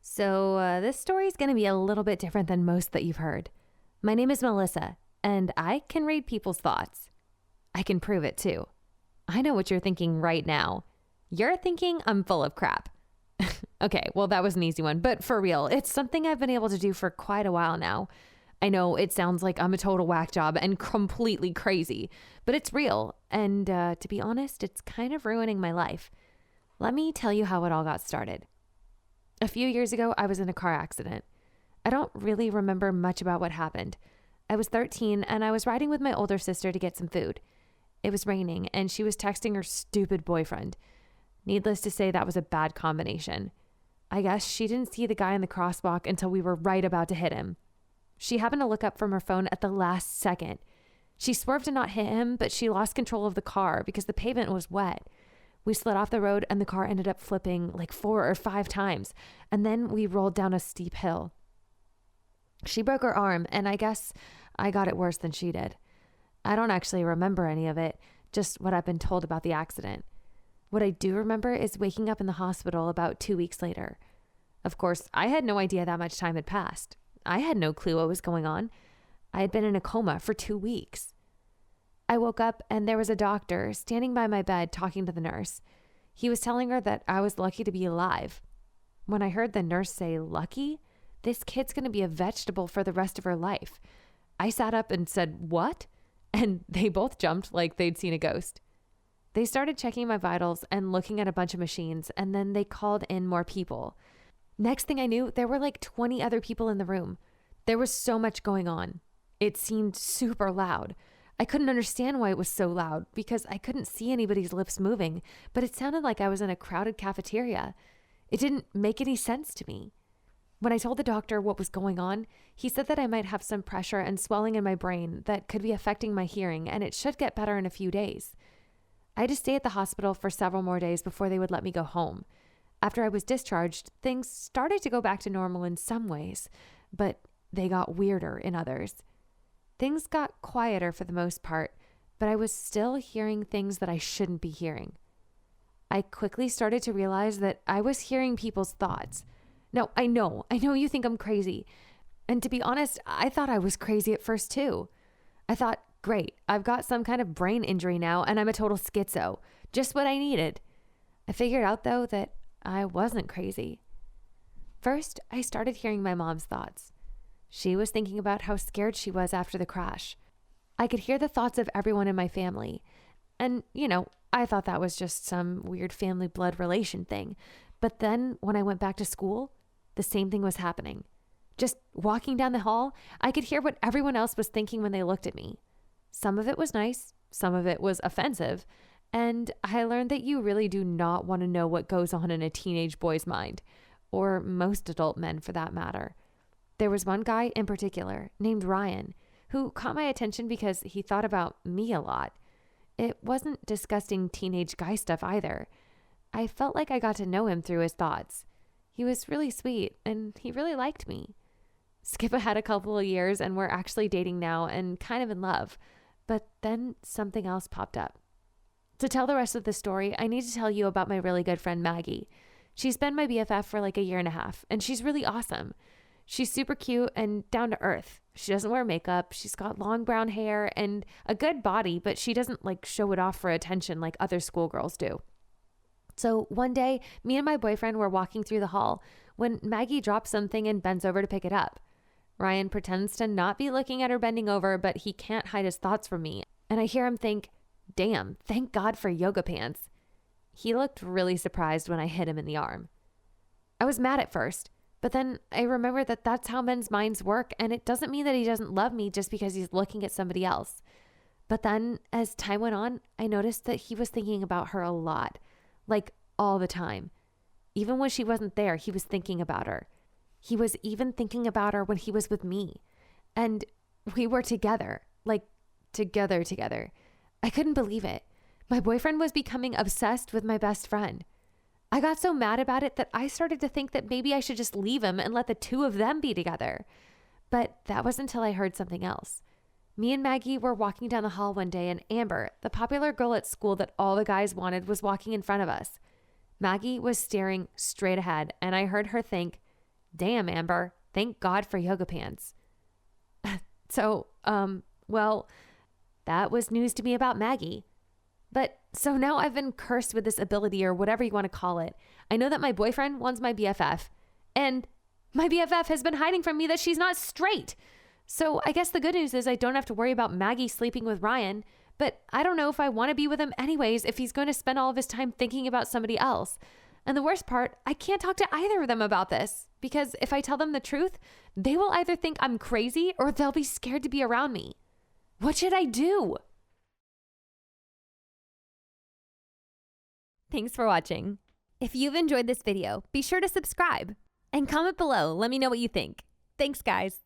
This story is going to be a little bit different than most that you've heard. My name is Melissa, and I can read people's thoughts. I can prove it too. I know what you're thinking right now. You're thinking I'm full of crap. Okay, well, that was an easy one, but for real, it's something I've been able to do for quite a while now. I know it sounds like I'm a total whack job and completely crazy, but it's real, and to be honest, it's kind of ruining my life. Let me tell you how it all got started. A few years ago, I was in a car accident. I don't really remember much about what happened. I was 13 and I was riding with my older sister to get some food. It was raining and she was texting her stupid boyfriend. Needless to say, that was a bad combination. I guess she didn't see the guy in the crosswalk until we were right about to hit him. She happened to look up from her phone at the last second. She swerved to not hit him, but she lost control of the car because the pavement was wet. We slid off the road and the car ended up flipping like 4 or 5 times, and then we rolled down a steep hill. She broke her arm, and I guess I got it worse than she did. I don't actually remember any of it, just what I've been told about the accident. What I do remember is waking up in the hospital about 2 weeks later. Of course, I had no idea that much time had passed. I had no clue what was going on. I had been in a coma for 2 weeks. I woke up and there was a doctor standing by my bed talking to the nurse. He was telling her that I was lucky to be alive. When I heard the nurse say, "Lucky? This kid's going to be a vegetable for the rest of her life," I sat up and said, "What?" And they both jumped like they'd seen a ghost. They started checking my vitals and looking at a bunch of machines, and then they called in more people. Next thing I knew, there were like 20 other people in the room. There was so much going on. It seemed super loud. I couldn't understand why it was so loud because I couldn't see anybody's lips moving, but it sounded like I was in a crowded cafeteria. It didn't make any sense to me. When I told the doctor what was going on, he said that I might have some pressure and swelling in my brain that could be affecting my hearing, and it should get better in a few days. I had to stay at the hospital for several more days before they would let me go home. After I was discharged, things started to go back to normal in some ways, but they got weirder in others. Things got quieter for the most part, but I was still hearing things that I shouldn't be hearing. I quickly started to realize that I was hearing people's thoughts. Now, I know you think I'm crazy. And to be honest, I thought I was crazy at first too. I thought, great, I've got some kind of brain injury now and I'm a total schizo. Just what I needed. I figured out though that I wasn't crazy. First, I started hearing my mom's thoughts. She was thinking about how scared she was after the crash. I could hear the thoughts of everyone in my family. And, I thought that was just some weird family blood relation thing. But then when I went back to school, the same thing was happening. Just walking down the hall, I could hear what everyone else was thinking when they looked at me. Some of it was nice, some of it was offensive, and I learned that you really do not want to know what goes on in a teenage boy's mind, or most adult men for that matter. There was one guy in particular, named Ryan, who caught my attention because he thought about me a lot. It wasn't disgusting teenage guy stuff either. I felt like I got to know him through his thoughts. He was really sweet, and he really liked me. Skip ahead a couple of years, and we're actually dating now and kind of in love. But then something else popped up. To tell the rest of the story, I need to tell you about my really good friend Maggie. She's been my BFF for like a year and a half, and she's really awesome. She's super cute and down to earth. She doesn't wear makeup. She's got long brown hair and a good body, but she doesn't show it off for attention like other schoolgirls do. So one day, me and my boyfriend were walking through the hall when Maggie drops something and bends over to pick it up. Ryan pretends to not be looking at her bending over, but he can't hide his thoughts from me. And I hear him think, "Damn, thank God for yoga pants." He looked really surprised when I hit him in the arm. I was mad at first. But then I remembered that that's how men's minds work, and it doesn't mean that he doesn't love me just because he's looking at somebody else. But then, as time went on, I noticed that he was thinking about her a lot, all the time. Even when she wasn't there, he was thinking about her. He was even thinking about her when he was with me. And we were together, together. I couldn't believe it. My boyfriend was becoming obsessed with my best friend. I got so mad about it that I started to think that maybe I should just leave him and let the two of them be together. But that was until I heard something else. Me and Maggie were walking down the hall one day, and Amber, the popular girl at school that all the guys wanted, was walking in front of us. Maggie was staring straight ahead, and I heard her think, Damn, Amber. Thank God for yoga pants. So, well, that was news to me about Maggie. But so now I've been cursed with this ability or whatever you want to call it. I know that my boyfriend wants my BFF, and my BFF has been hiding from me that she's not straight. So I guess the good news is I don't have to worry about Maggie sleeping with Ryan, but I don't know if I want to be with him anyways if he's going to spend all of his time thinking about somebody else. And the worst part, I can't talk to either of them about this because if I tell them the truth, they will either think I'm crazy or they'll be scared to be around me. What should I do? Thanks for watching. If you've enjoyed this video, be sure to subscribe and comment below. Let me know what you think. Thanks, guys.